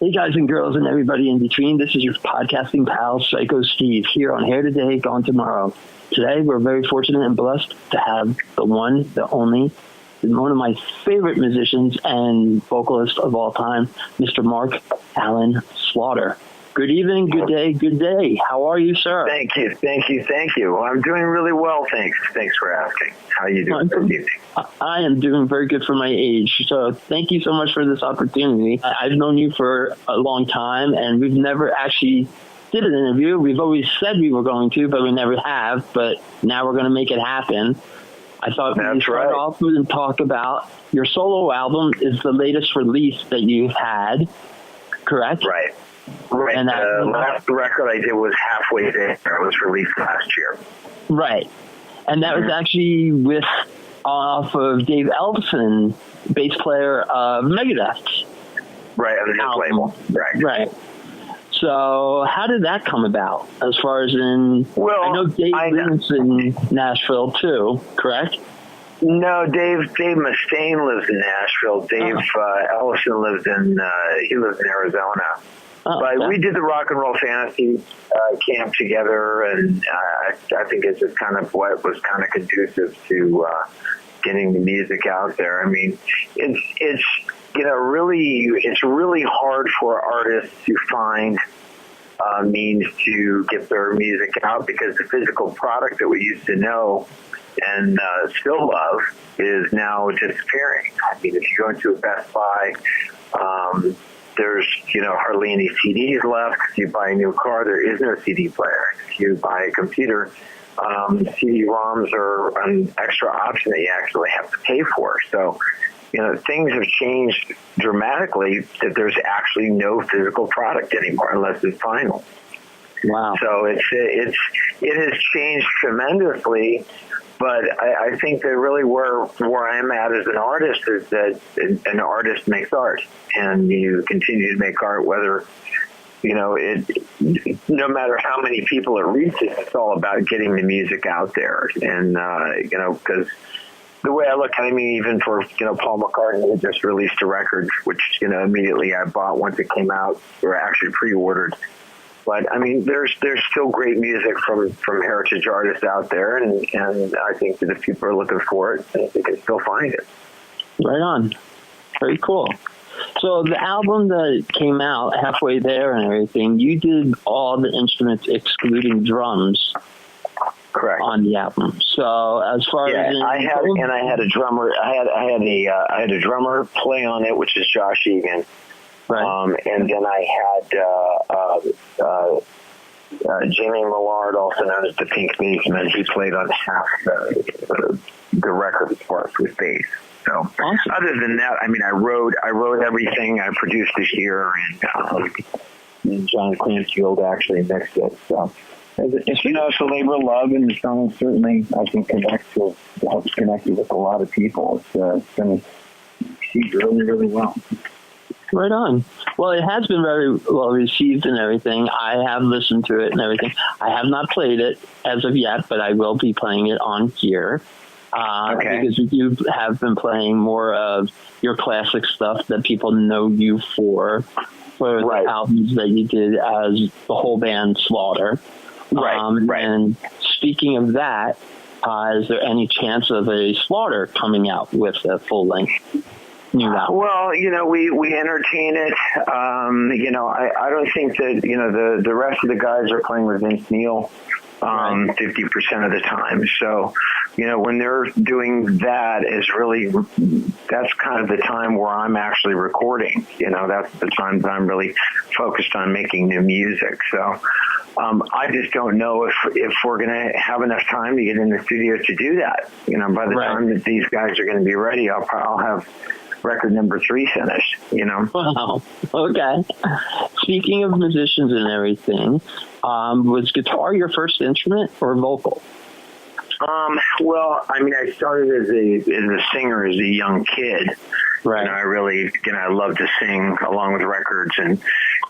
Hey guys and girls and everybody in between, this is your podcasting pal, Psycho Steve, here on Here Today, Gone Tomorrow. Today, we're very fortunate and blessed to have the one, the only, one of my favorite musicians and vocalists of all time, Mr. Mark Alan Slaughter. Good evening, good day, good day. How are you, sir? Thank you. Well, I'm doing really well, thanks. Thanks for asking. How are you doing this evening? I am doing very good for my age, so thank you so much for this opportunity. I've known you for a long time, and we've never actually did an interview. We've always said we were going to, but we never have, but now we're going to make it happen. I thought we'd start off and talk about your solo album is the latest release that you've had, correct? Right. And the last record I did was Halfway There. It was released last year. Right. And that was actually off of Dave Ellefson, bass player of Megadeth. Right, on his label. Right. So how did that come about? As far as I know Dave lives in Nashville too, correct? No, Dave Mustaine lives in Nashville. Dave Ellefson lives in Arizona. But we did the Rock and Roll Fantasy camp together, and I think it's just kind of what was kind of conducive to getting the music out there. I mean, it's really hard for artists to find means to get their music out, because the physical product that we used to know and still love is now disappearing. I mean, if you go into a Best Buy, there's, hardly any CDs left. If you buy a new car, there is no CD player. If you buy a computer, CD-ROMs are an extra option that you actually have to pay for. So, things have changed dramatically that there's actually no physical product anymore unless it's vinyl. Wow. So it has changed tremendously. But I think that really where I'm at as an artist is that an artist makes art, and you continue to make art, whether, no matter how many people it reaches, it's all about getting the music out there. And, because the way I look at it, I mean, even for, Paul McCartney had just released a record, which, immediately I bought once it came out, or actually pre-ordered. But I mean, there's still great music from heritage artists out there, and I think that if people are looking for it, they can still find it. Right on. Very cool. So the album that came out, Halfway There and everything, you did all the instruments excluding drums. Correct. On the album. So as far as I had a drummer. I had a drummer play on it, which is Josh Egan. Right. And then I had Jamie Millard, also known as the Pink Bassman. He played on half the record as far as with bass. So awesome. Other than that, I mean, I wrote everything. I produced it here, and John Clanfield actually mixed it. So it's a labor of love, and the song certainly I can helps connect you with a lot of people. It's been received really, really well. Right on. Well, it has been very well received and everything. I have listened to it and everything. I have not played it as of yet, but I will be playing it on here. Because you have been playing more of your classic stuff that people know you for the albums that you did as the whole band Slaughter. Right. And speaking of that, is there any chance of a Slaughter coming out with a full length? Well, we entertain it. I don't think that, the rest of the guys are playing with Vince Neil 50% of the time. So, when they're doing that, that's kind of the time where I'm actually recording. That's the time that I'm really focused on making new music. So, I just don't know if we're going to have enough time to get in the studio to do that. By the time that these guys are going to be ready, I'll have record number 3 finished, Wow. Okay. Speaking of musicians and everything, was guitar your first instrument or vocal? Well, I mean, I started as a singer as a young kid. Right. I really, I love to sing along with records, and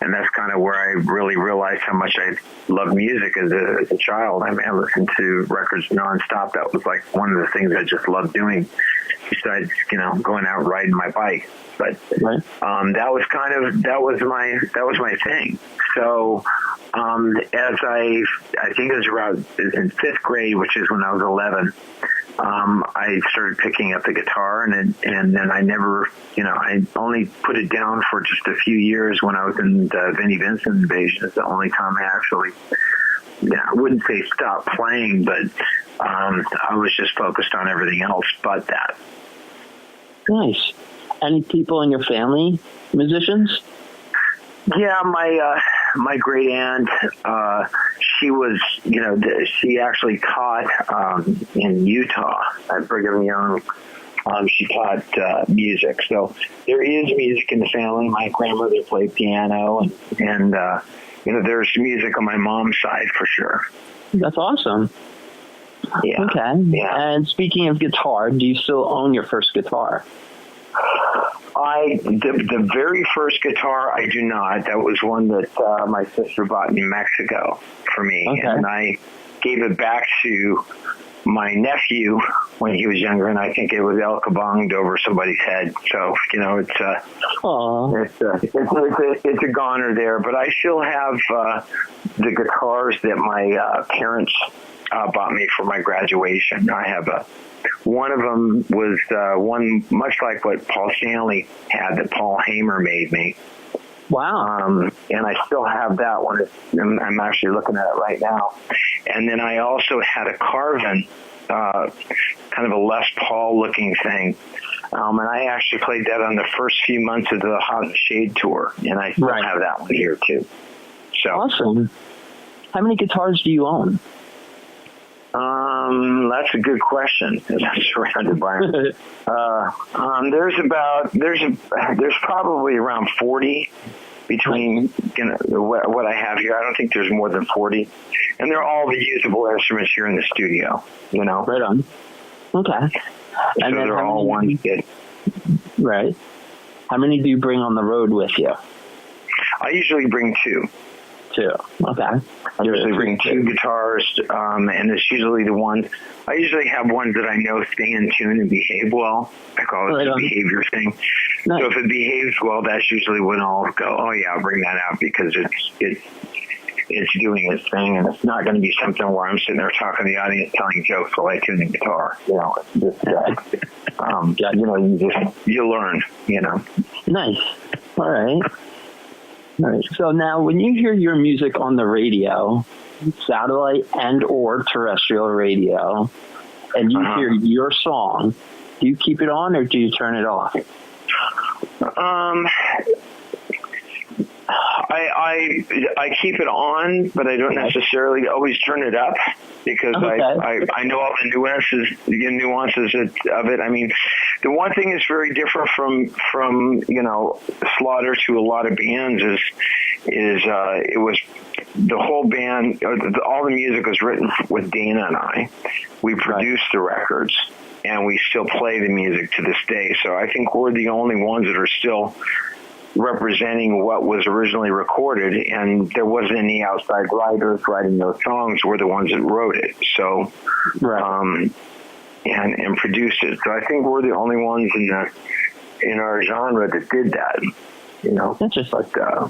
And that's kind of where I really realized how much I loved music as a child. I mean, I listened to records nonstop. That was like one of the things I just loved doing, besides, going out riding my bike. But right. that was my thing. So as I think it was around in 5th grade, which is when I was 11, I started picking up the guitar, and then I never, I only put it down for just a few years when I was in the Vinnie Vincent Invasion. It's the only time I actually, I wouldn't say stop playing, but I was just focused on everything else but that. Nice. Any people in your family musicians? Yeah, my great aunt, she was, she actually taught in Utah at Brigham Young. She taught music. So there is music in the family. My grandmother played piano, and there's music on my mom's side for sure. That's awesome. Yeah. Okay. Yeah. And speaking of guitar, do you still own your first guitar? The very first guitar, I do not. That was one that my sister bought in Mexico for me. Okay. And I gave it back to my nephew when he was younger, and I think it was El Kabonged over somebody's head. So, it's a goner there. But I still have the guitars that my parents bought me for my graduation. I have one of them was one much like what Paul Stanley had that Paul Hamer made me. Wow. And I still have that one. I'm actually looking at it right now. And then I also had a Carvin, kind of a Les Paul looking thing. And I actually played that on the first few months of the Hot and Shade tour. And I still have that one here too. So awesome. How many guitars do you own? That's a good question. I'm surrounded by them. There's probably around 40 between what I have here. I don't think there's more than 40, and they're all the usable instruments here in the studio. Right on. Okay. So and they're all one kit. Right. How many do you bring on the road with you? I usually bring 2. 2. Okay. I usually bring 2 guitars, and it's usually the ones. I usually have ones that I know stay in tune and behave well. I call it the behavior thing. Nice. So if it behaves well, that's usually when I'll go, oh yeah, I'll bring that out because it's doing its thing, and it's not going to be something where I'm sitting there talking to the audience, telling jokes while I tune the guitar. You learn. Nice. All right. All right. So now when you hear your music on the radio, satellite and or terrestrial radio, and you hear your song, do you keep it on or do you turn it off? I keep it on, but I don't necessarily always turn it up because I know all the nuances of it. I mean, the one thing that's very different from Slaughter to a lot of bands is it was the whole band, all the music was written with Dana and I. We produced the records, and we still play the music to this day. So I think we're the only ones that are still representing what was originally recorded, and there wasn't any outside writers writing those songs. We're the ones that wrote it. So, and produced it. So I think we're the only ones in our genre that did that. That's just like I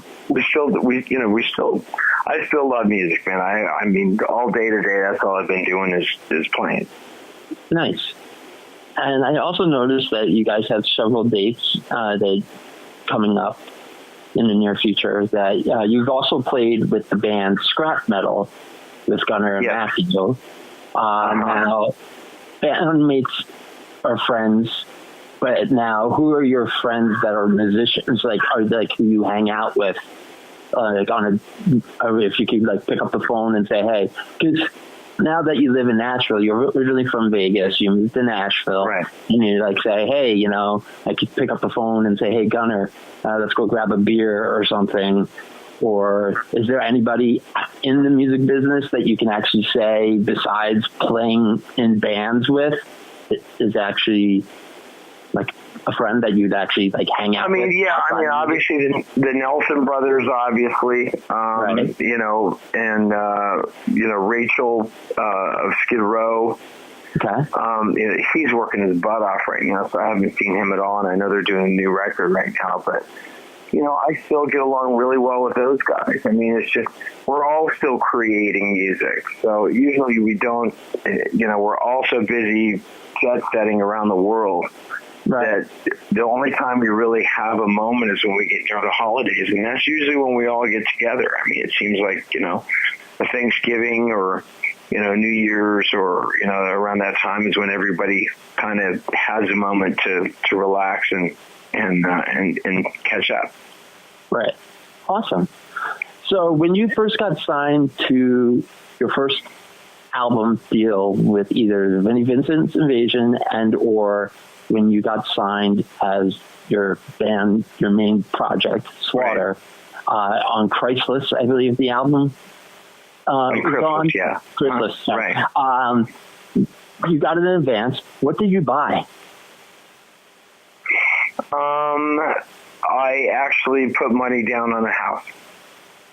still love music, man. I mean, all day to day, that's all I've been doing is playing. Nice. And I also noticed that you guys have several dates that coming up in the near future. That you've also played with the band Scrap Metal with Gunnar and Matthew. Now, bandmates are friends. But now, who are your friends that are musicians? Are they who you hang out with? If you could pick up the phone and say, hey, because now that you live in Nashville, you're originally from Vegas, you moved to Nashville, right? And you say, hey, I could pick up the phone and say, hey, Gunnar, let's go grab a beer or something. Or is there anybody in the music business that you can actually say, besides playing in bands with, is actually a friend that you'd actually like hang out with? Obviously the Nelson brothers, obviously, Right. you know, and, Rachel of Skid Row. Okay. He's working his butt off right now, so I haven't seen him at all, and I know they're doing a new record right now, but, you know, I still get along really well with those guys. I mean, it's just, we're all still creating music, so usually we don't, you know, we're all so busy jet setting around the world. Right. That the only time we really have a moment is when we get near the holidays, and that's usually when we all get together. I mean, it seems like, you know, a Thanksgiving or, you know, New Year's or, you know, around that time is when everybody kind of has a moment to relax and catch up. Right. Awesome. So when you first got signed to your first album deal with either Vinnie Vincent's Invasion and or when you got signed as your band, your main project, Slaughter, right. On Chrysalis, I believe the album. Chrysalis, yeah. Chrysalis, right. You got it in advance. What did you buy? I actually put money down on a house.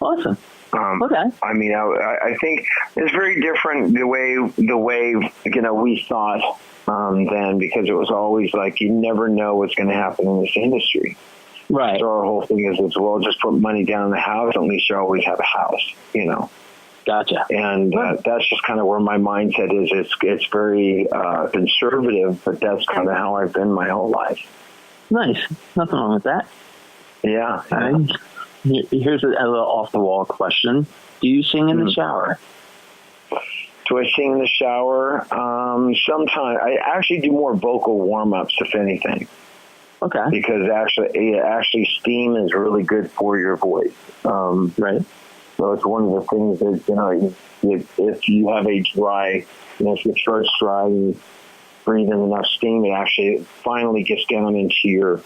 Awesome. Okay. I mean, I think it's very different the way you know we thought then, because it was always like you never know what's going to happen in this industry. Right. So our whole thing is well, just put money down on the house. At least you always have a house, you know. Gotcha. And that's just kind of where my mindset is. It's very conservative, but that's kind of how I've been my whole life. Nice. Nothing wrong with that. Yeah. Here's a little off-the-wall question. Do you sing in the shower? Do I sing in the shower? Sometimes. I actually do more vocal warm-ups, if anything. Okay. Because actually steam is really good for your voice. Right. So it's one of the things that, you know, if you have a dry, you know, if your throat's dry and you breathe in enough steam, it actually finally gets down into your,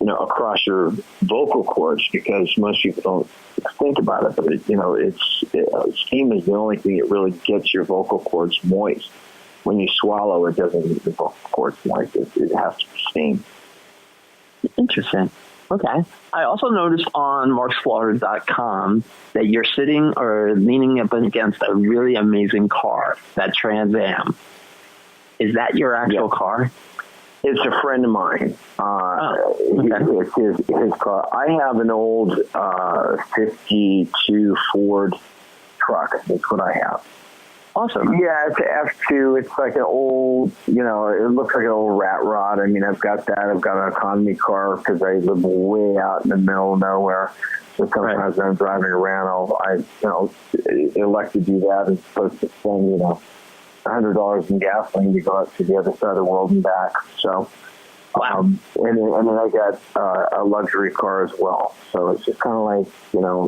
you know, across your vocal cords, because most people don't think about it, but you know, steam is the only thing that really gets your vocal cords moist. When you swallow, it doesn't get the vocal cords moist. It has to be steam. Interesting. Okay. I also noticed on markslaughter.com that you're sitting or leaning up against a really amazing car, that Trans Am. Is that your actual car? It's a friend of mine. Okay. It's his car. I have an old 52 Ford truck. That's what I have. Awesome. Yeah, it's an F2. It's like an old, you know, it looks like an old rat rod. I mean, I've got that. I've got an economy car because I live way out in the middle of nowhere. So sometimes when I'm driving around, I elect to do that as opposed to spend, you know, $100 in gasoline to go out to the other side of the world and back. So, and then I got a luxury car as well. So it's just kind of like, you know,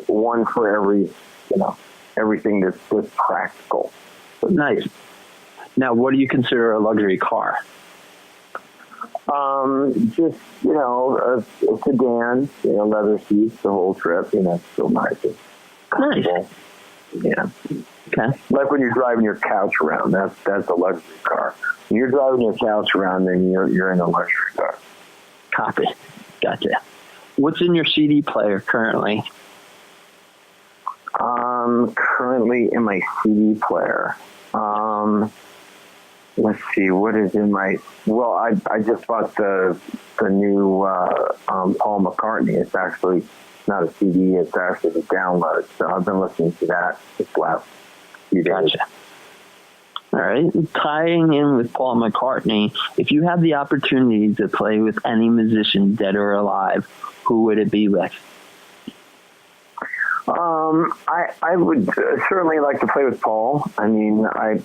one for every, you know, everything that's practical. Nice. Now, what do you consider a luxury car? Just, you know, a sedan, you know, leather seats, the whole trip, you know, it's still nice. Nice. Yeah. Okay. Like when you're driving your couch around, that's a luxury car. When you're driving your couch around, then you're in a luxury car. Copy. Gotcha. What's in your CD player currently? Currently in my CD player. Let's see, what is in my... Well, I just bought the new Paul McCartney. It's actually not a CD, it's actually a download. So I've been listening to that this last few days. Gotcha. All right. Tying in with Paul McCartney, if you had the opportunity to play with any musician, dead or alive, who would it be with? I would certainly like to play with Paul. I mean, I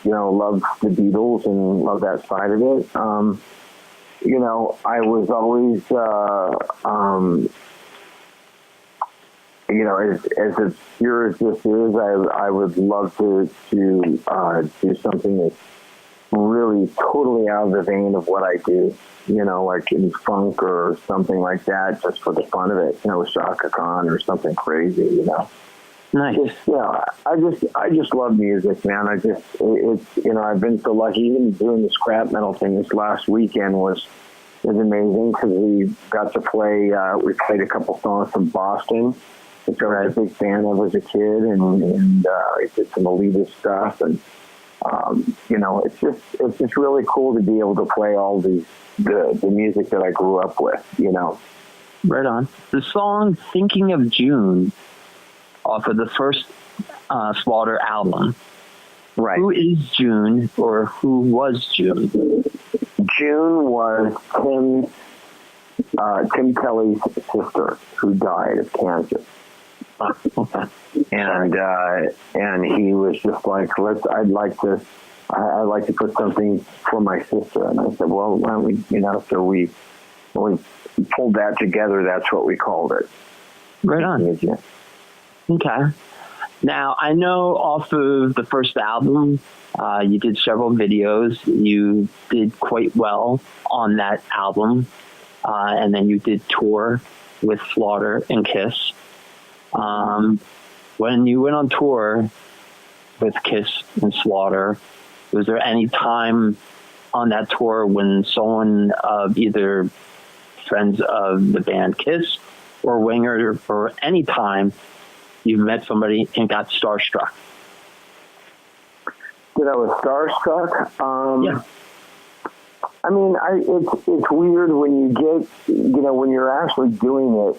you know, love the Beatles and love that side of it. You know, I was always, you know, as obscure as this is, I would love to do something that's really totally out of the vein of what I do. You know, like in funk or something like that, just for the fun of it. You know, Shaka Khan or something crazy. You know. Nice. I just love music, man. It's you know, I've been so lucky. Even doing the scrap metal thing this last weekend was is amazing because we got to play. We played a couple songs from Boston, which I was a big fan of as a kid, and it did some elitist stuff, and it's just really cool to be able to play all the music that I grew up with. Right on. The song "Thinking of June" off of the first Slaughter album. Right. Who is June, or who was June? June was Tim Kelly's sister who died of cancer. Okay. And he was just like, I'd like to put something for my sister. And I said, well, why don't we, so we pulled that together. That's what we called it. Right on. Okay. Now, I know off of the first album, you did several videos. You did quite well on that album. And then you did tour with Slaughter and Kiss. When you went on tour with Kiss and Slaughter, was there any time on that tour when someone of either friends of the band Kiss or Winger or any time you've met somebody and got starstruck? That I was starstruck? Yeah. I mean, it's weird when you get, when you're actually doing it,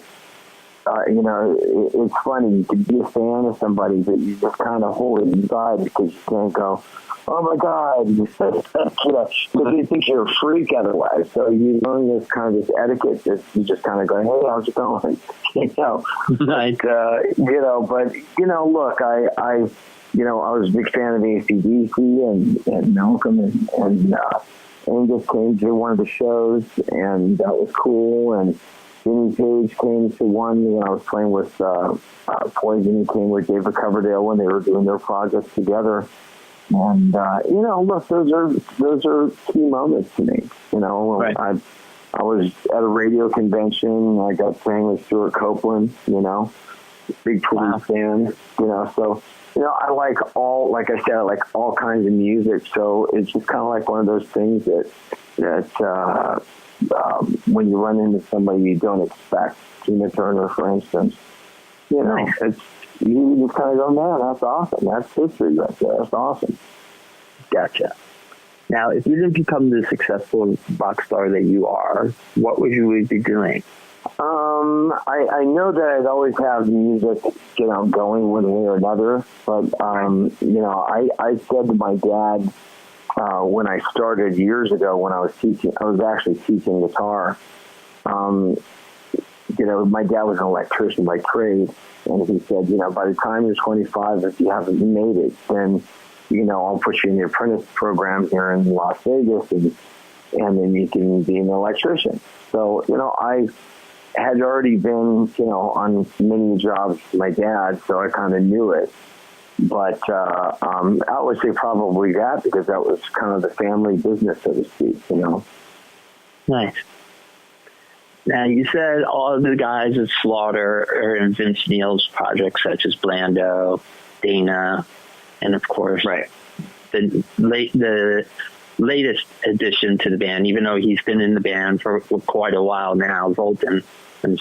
it's funny. You can be a fan of somebody, but you just kind of hold it inside because you can't go, oh my God, because you think you're a freak otherwise. So you learn this kind of this etiquette that you just kind of go, hey, how's it going? Nice. But look, I was a big fan of AC/DC and Malcolm and just came to one of the shows, and that was cool. And Jimmy Page came to one when I was playing with Poison. He came with David Coverdale when they were doing their projects together. And look, those are key moments to me. Right. I was at a radio convention. I got playing with Stuart Copeland. Big Police fan. So. I like like I said, I like all kinds of music. So it's just kind of like one of those things that when you run into somebody you don't expect, Tina Turner, for instance, it's, you just kind of go, man, that's awesome. That's history right there. That's awesome. Gotcha. Now, if you didn't become the successful rock star that you are, what would you be doing? I know that I'd always have music, going one way or another. But, I said to my dad, when I started years ago, when I was actually teaching guitar, my dad was an electrician by trade. And he said, by the time you're 25, if you haven't made it, then, I'll put you in the apprentice program here in Las Vegas and then you can be an electrician. So, I had already been, on many jobs with my dad, so I kind of knew it. But I would say probably that, because that was kind of the family business, so to speak, Nice. Now, you said all of the guys at Slaughter are in Vince Neil's projects, such as Blando, Dana, and of course, the latest addition to the band, even though he's been in the band for quite a while now, Zoltan. You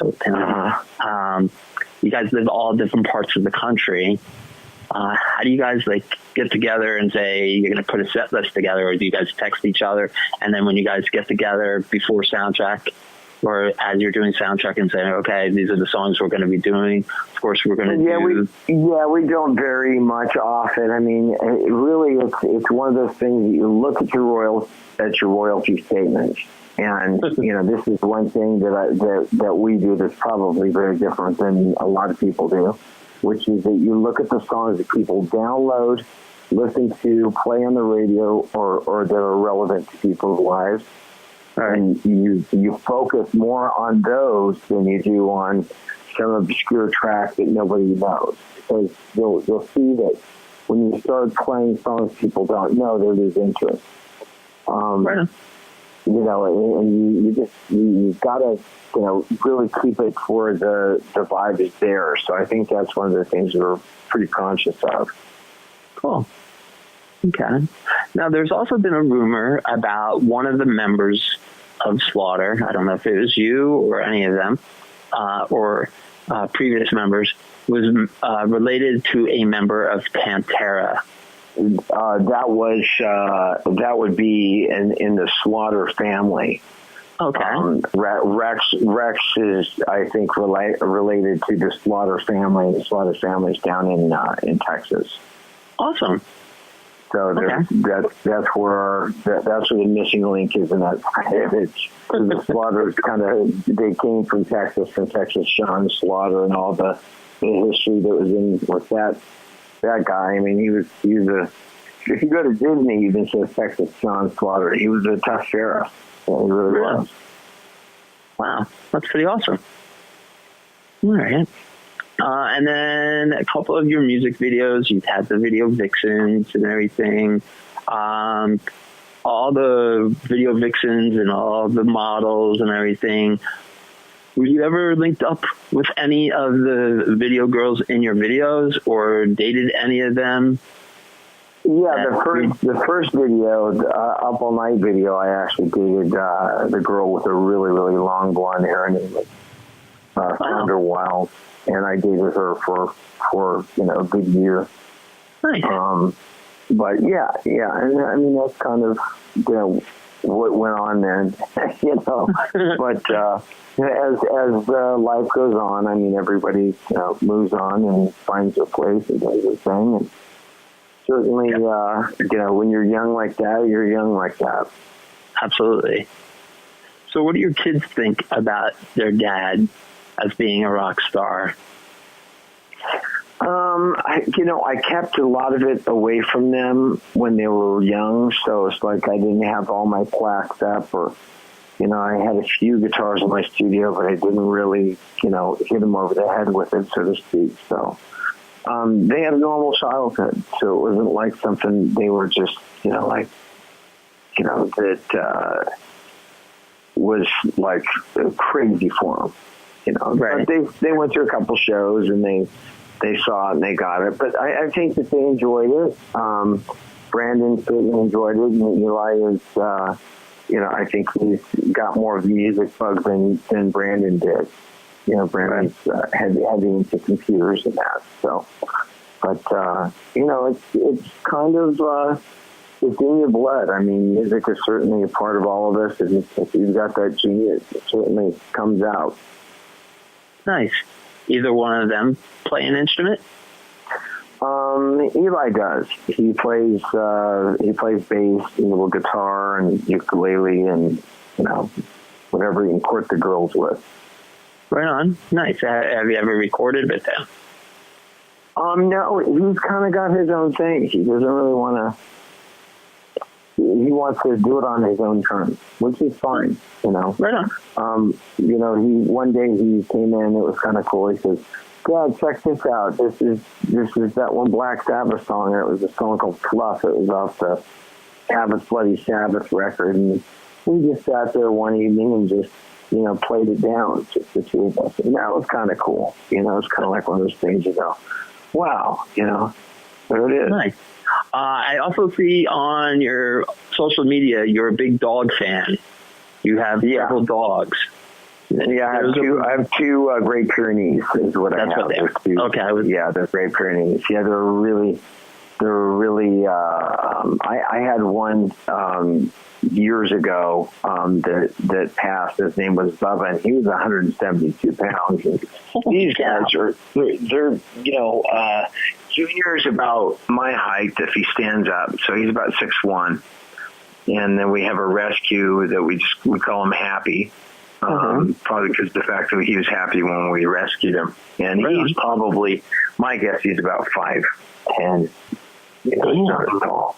guys live all different parts of the country. How do you guys get together and say you're going to put a set list together, or do you guys text each other? And then when you guys get together before soundtrack, or as you're doing soundtrack and saying, okay, these are the songs we're going to be doing. Of course, we're going to do. We don't very much often. I mean, it's one of those things that you look at your royalty statement. And, this is one thing that we do that's probably very different than a lot of people do, which is that you look at the songs that people download, listen to, play on the radio, or that are relevant to people's lives. And you focus more on those than you do on some obscure track that nobody knows. Because you'll see that when you start playing songs people don't know, they lose interest. And you gotta, really keep it for the vibe is there. So I think that's one of the things we're pretty conscious of. Cool. Okay. Now, there's also been a rumor about one of the members of Slaughter, I don't know if it was you or any of them, or previous members, was related to a member of Pantera. That would be in the Slaughter family. Okay. Rex is, I think, related to the Slaughter family. The Slaughter family's down in Texas. Awesome. So that's where the missing link is in that image. The Slaughters they came from Texas, Sean Slaughter, and all the history that was in with that guy. I mean, he was if you go to Disney, even says Texas Sean Slaughter. He was a tough sheriff. Yeah, he really was. Wow, that's pretty awesome. All right. And then a couple of your music videos, you've had the video vixens and everything. All the video vixens and all the models and everything. Were you ever linked up with any of the video girls in your videos or dated any of them? Yeah, the first video, the Up All Night video, I actually dated the girl with the really, really long blonde hair. Her name was Sandra Wild, and I dated her for a good year. Nice. But yeah, and I mean that's kind of what went on then, But as life goes on, I mean everybody moves on and finds their place and does their thing, and certainly when you're young like that, you're young like that. Absolutely. So, what do your kids think about their dad as being a rock star? I kept a lot of it away from them when they were young, so it's like I didn't have all my plaques up, or, I had a few guitars in my studio, but I didn't really, hit them over the head with it, so to speak. So they had a normal childhood, so it wasn't like something they were just, that was like crazy for them, Right. But they went to a couple shows and they saw it and they got it. But I think that they enjoyed it. Brandon certainly enjoyed it, and Eli is, I think he's got more of the music bug than Brandon did. Brandon's heavy into computers and that. So, but it's kind of it's in your blood. I mean, music is certainly a part of all of us. And if you've got that genius, it certainly comes out. Nice. Either one of them play an instrument? Eli does. He plays bass, a little guitar, and ukulele, and whatever he can court the girls with. Right on. Nice. Have you ever recorded with him? No, he's kind of got his own thing. He doesn't really want to. He wants to do it on his own terms, which is fine. Right on. He one day he came in. It was kind of cool. He says, "Dad, check this out. This is that one Black Sabbath song. It was a song called Fluff. It was off the Sabbath Bloody Sabbath record." And we just sat there one evening and just played it down, just the two of us. And that was kind of cool. It's kind of like one of those things you go, wow, there it is. Nice. I also see on your social media you're a big dog fan. You have several dogs. Yeah, I have two Great Pyrenees. Is what I have. What they are. Okay. They're Great Pyrenees. Yeah, they're really. I had one years ago that passed. His name was Bubba, and he was 172 pounds. And these guys they're Junior's about my height if he stands up, so he's about 6'1". And then we have a rescue that we call him Happy. Probably because of the fact that he was happy when we rescued him. And he's probably, my guess, he's about 5'10". He's not tall.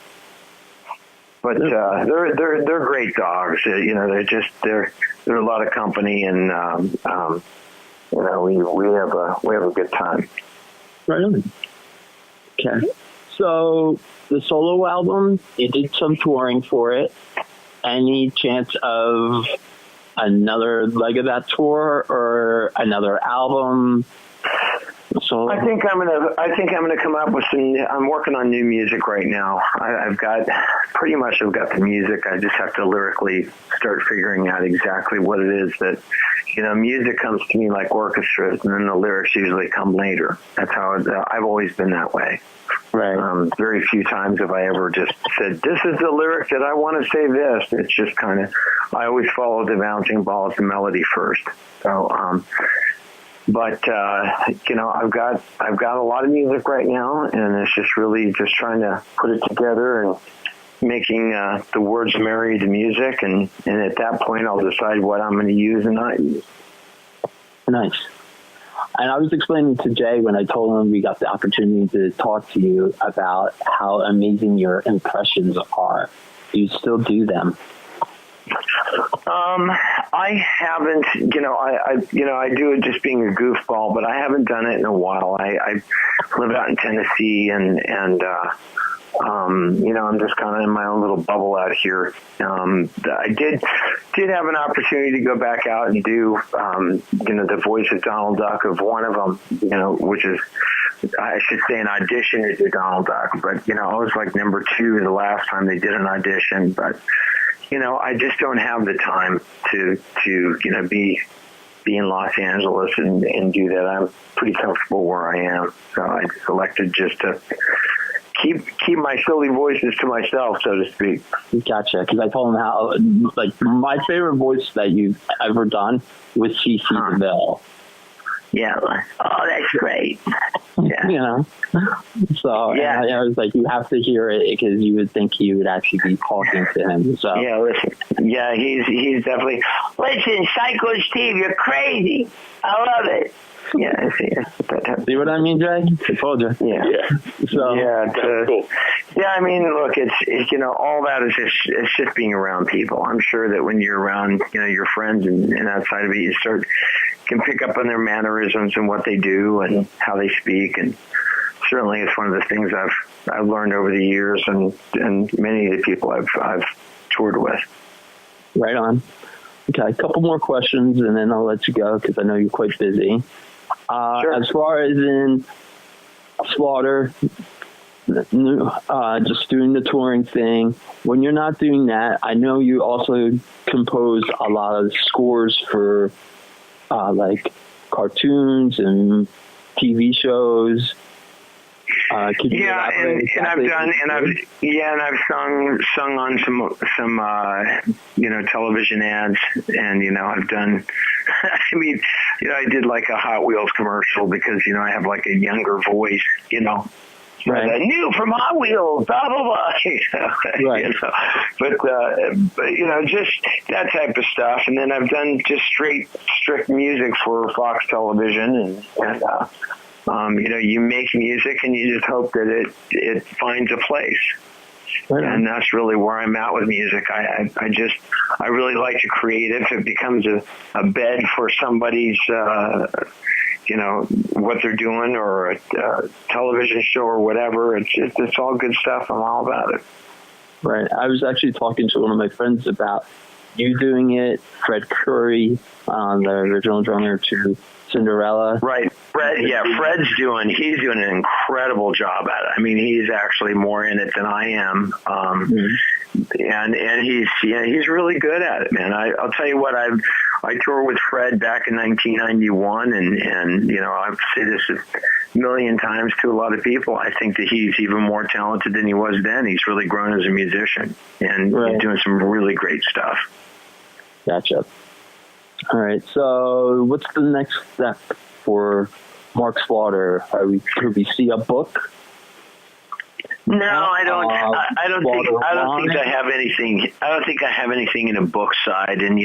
But they're great dogs. They're a lot of company, and we have a good time. Right on. Okay. So the solo album, you did some touring for it. Any chance of another leg of that tour or another album, solo So I think I'm gonna come up with some. I'm working on new music right now. I've got the music. I just have to lyrically start figuring out exactly what it is that, music comes to me like orchestras, and then the lyrics usually come later. That's how I've always been that way. right. Very few times have I ever just said, this is the lyric that I want to say this. It's just kind of, I always follow the bouncing ball of the melody first. So, I've got a lot of music right now, and it's just really just trying to put it together and making the words marry the music, and at that point I'll decide what I'm going to use and not use. Nice. And I was explaining to Jay when I told him we got the opportunity to talk to you about how amazing your impressions are. Do you still do them? I haven't, I do it just being a goofball, but I haven't done it in a while. I live out in Tennessee, and I'm just kind of in my own little bubble out here. I did have an opportunity to go back out and do, the voice of Donald Duck of one of them, which is, I should say, an audition to do Donald Duck. But, I was like number 2 the last time they did an audition. But, I just don't have the time to be in Los Angeles and do that. I'm pretty comfortable where I am. So I just elected just to keep my silly voices to myself, so to speak. Gotcha. Because I told him how, my favorite voice that you've ever done was CC DeVille. Yeah. Oh, that's great. Yeah. So yeah. I was like, you have to hear it because you would think he would actually be talking to him. So yeah, listen. Yeah, he's definitely. Listen, Psycho Steve, you're crazy. I love it. Yeah, see what I mean, Jay? I told you. Yeah. So cool. Yeah, I mean, look, it's all that is it's just being around people. I'm sure that when you're around, your friends and outside of it, you can pick up on their mannerisms and what they do and how they speak, and certainly it's one of the things I've learned over the years, and many of the people I've toured with. Right on. Okay, a couple more questions, and then I'll let you go because I know you're quite busy. Sure. As far as in Slaughter, just doing the touring thing, when you're not doing that, I know you also compose a lot of scores for like cartoons and TV shows. I've sung on some television ads, and I've done. I did like a Hot Wheels commercial because I have like a younger voice, Right. New from Hot Wheels, blah blah blah. Right. But just that type of stuff, and then I've done just strict music for Fox Television, and you make music and you just hope that it finds a place. Right. And that's really where I'm at with music. I really like to create it. If it becomes a bed for somebody's, what they're doing, or a television show or whatever, it's all good stuff. I'm all about it. Right. I was actually talking to one of my friends about you doing it, Fred Curry, the original drummer to Cinderella. Right. Fred's doing an incredible job at it. I mean, he's actually more in it than I am. And he's really good at it, man. I'll tell you what, I toured with Fred back in 1991, and I've said this a million times to a lot of people. I think that he's even more talented than he was then. He's really grown as a musician, and he's doing some really great stuff. Gotcha. All right. So, what's the next step for Mark Slaughter? Could we see a book? No, I don't. I don't think I have anything. I don't think I have anything in a book side. And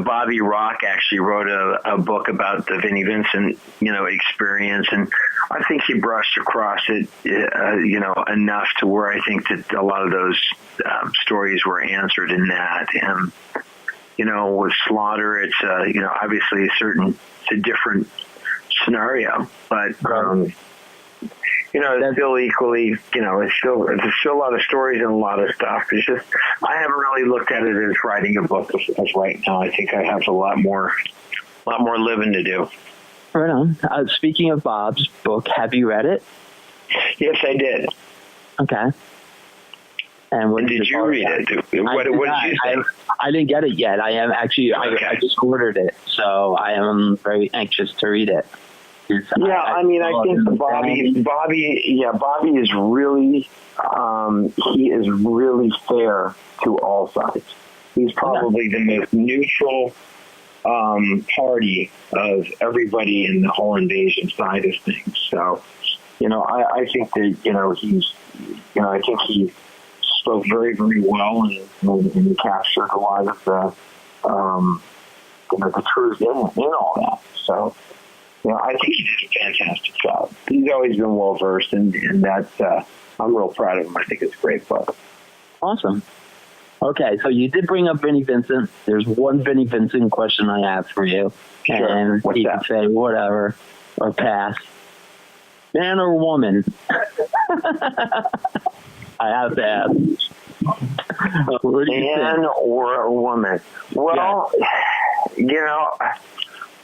Bobby Rock actually wrote a book about the Vinnie Vincent experience, and I think he brushed across it enough to where I think that a lot of those stories were answered in that. And with Slaughter, it's obviously it's a different scenario, but. It's still equally, it's still a lot of stories and a lot of stuff. It's just, I haven't really looked at it as writing a book as right now. I think I have a lot more living to do. Right on. Speaking of Bob's book, have you read it? Yes, I did. Okay. And what did you read it? What did you think? I didn't get it yet. I am actually. Okay. I just ordered it, so I am very anxious to read it. Yeah, I think Bobby is really, he is really fair to all sides. He's probably the most neutral party of everybody in the whole invasion side of things. So, I think that, I think he spoke very, very well and he captured a lot of the truth in all that. So, I think he did a fantastic job. He's always been well-versed, and that's, I'm real proud of him. I think it's a great book. Awesome. Okay, so you did bring up Vinnie Vincent. There's one Vinnie Vincent question I have for you. Sure. And What's you that? can say whatever or pass. Man or woman? I have to ask. What do you Man think? or a woman? Well,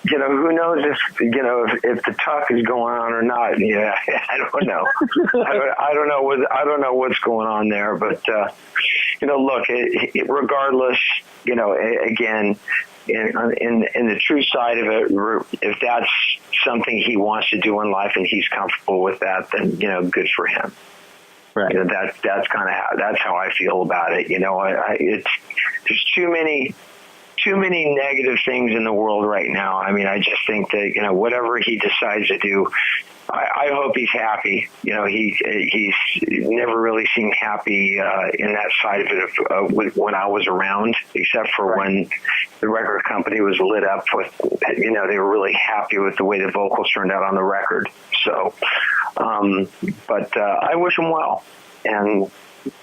who knows if the talk is going on or not? Yeah, I don't know. I don't know what's going on there, but look, regardless, again, in the true side of it, if that's something he wants to do in life and he's comfortable with that, then good for him. Right. That's kind of that's how I feel about it. There's too many negative things in the world right now. I mean, I just think that, whatever he decides to do, I hope he's happy. He's never really seemed happy in that side of it when I was around, except for when the record company was lit up with, they were really happy with the way the vocals turned out on the record. So, but I wish him well. And,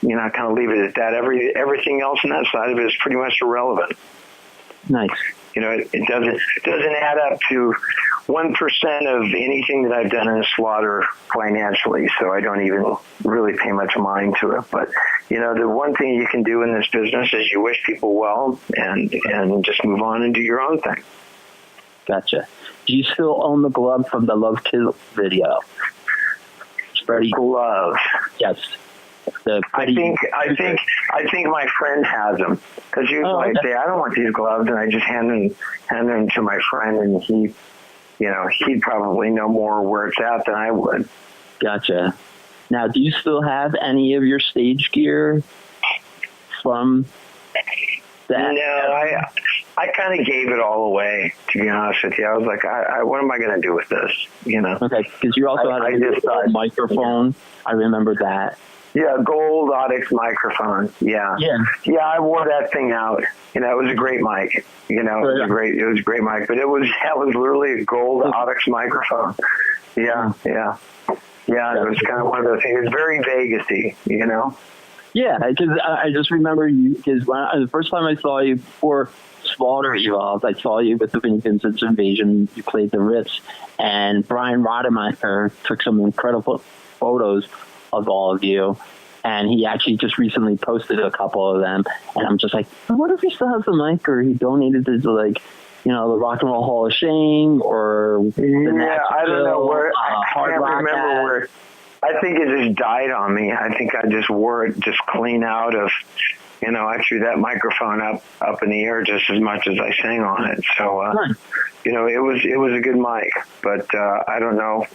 I kind of leave it at that. Everything else on that side of it is pretty much irrelevant. Nice. It doesn't add up to 1% of anything that I've done in Slaughter financially, so I don't even really pay much mind to it. But the one thing you can do in this business is you wish people well and just move on and do your own thing. Gotcha. Do you still own the glove from the Love Kill video? The glove. Yes. I think my friend has them, because usually I say I don't want these gloves, and I just hand them to my friend, and he'd probably know more where it's at than I would. Gotcha. Now, do you still have any of your stage gear from that? No, I kind of gave it all away, to be honest with you. I was like, what am I going to do with this? Okay, because you also had a microphone. I remember that. Yeah, gold Audix microphone. Yeah. I wore that thing out. It was a great mic. It was a great mic, but that was literally a gold Audix microphone. Yeah. It was kind of one of those things. It's very Vegas-y, Yeah, because I just remember you, because the first time I saw you before Slaughter evolved, I saw you with the Vinnie Vincent's Invasion. You played the riffs, and Brian Rodemacher took some incredible photos of all of you, and he actually just recently posted a couple of them, and I'm just like, I wonder if he still has the mic, or he donated to the Rock and Roll Hall of Shame, or I don't know where. I Hard can't Rock remember where. I think it just died on me. I think I just wore it just clean out of, I threw that microphone up in the air just as much as I sang on it. So, it was a good mic, but I don't know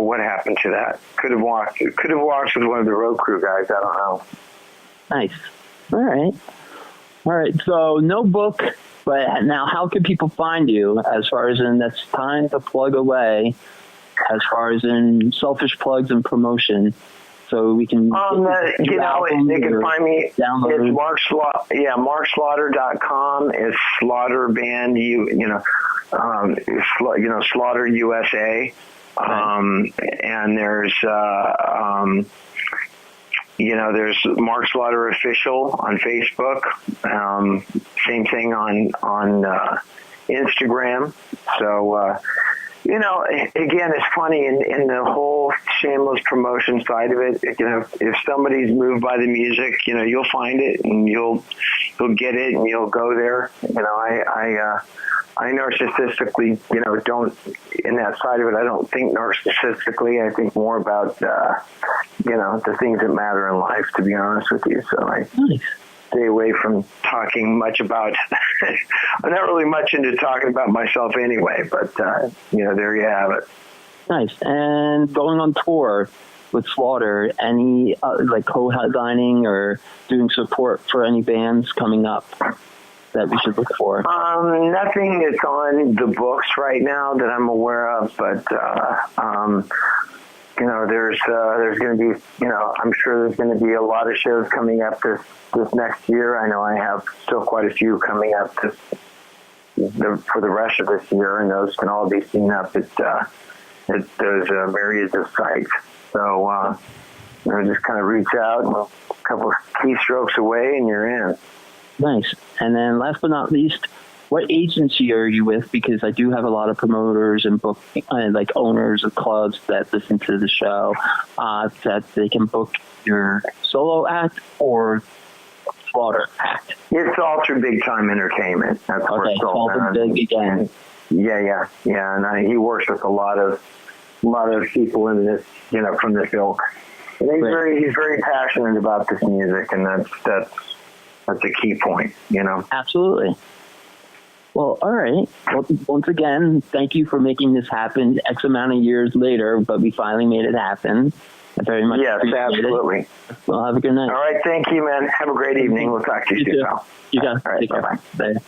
what happened to that. Could have walked with one of the road crew guys. I don't know. Nice. All right. So no book, but now how can people find you? As far as that's time to plug away. As far as in selfish plugs and promotion, so we can. They can find me. Download. It's markslaughter.com. It's Slaughter Band. Slaughter USA. And there's Mark Slaughter Official on Facebook. Same thing on Instagram. So. Again, it's funny in the whole shameless promotion side of it. If somebody's moved by the music, you'll find it and you'll get it and you'll go there. narcissistically, don't, in that side of it, I don't think narcissistically. I think more about, the things that matter in life, to be honest with you. So I stay away from talking much about, I'm not really much into talking about myself anyway, but, there you have it. Nice. And going on tour with Slaughter, any co-headlining or doing support for any bands coming up that we should look for? Nothing that's on the books right now that I'm aware of, but there's going to be, I'm sure there's going to be a lot of shows coming up this next year. I know I have still quite a few coming up for the rest of this year, and those can all be seen up at those myriads of sites. So just kind of reach out, and a couple of keystrokes away, and you're in. Nice. And then last but not least, what agency are you with? Because I do have a lot of promoters and owners of clubs that listen to the show, that they can book your solo act or Slaughter act. It's all through Big Time Entertainment. That's where it's all done. Big again. Yeah. And he works with a lot of people in this, from this ilk. And he's very passionate about this music, and that's a key point, Absolutely. Well, all right. Well, once again, thank you for making this happen X amount of years later, but we finally made it happen. I very much appreciate absolutely. It. Well, have a good night. All right. Thank you, man. Have a great evening. We'll talk to you soon, pal. You got it. All right. Bye-bye. Bye.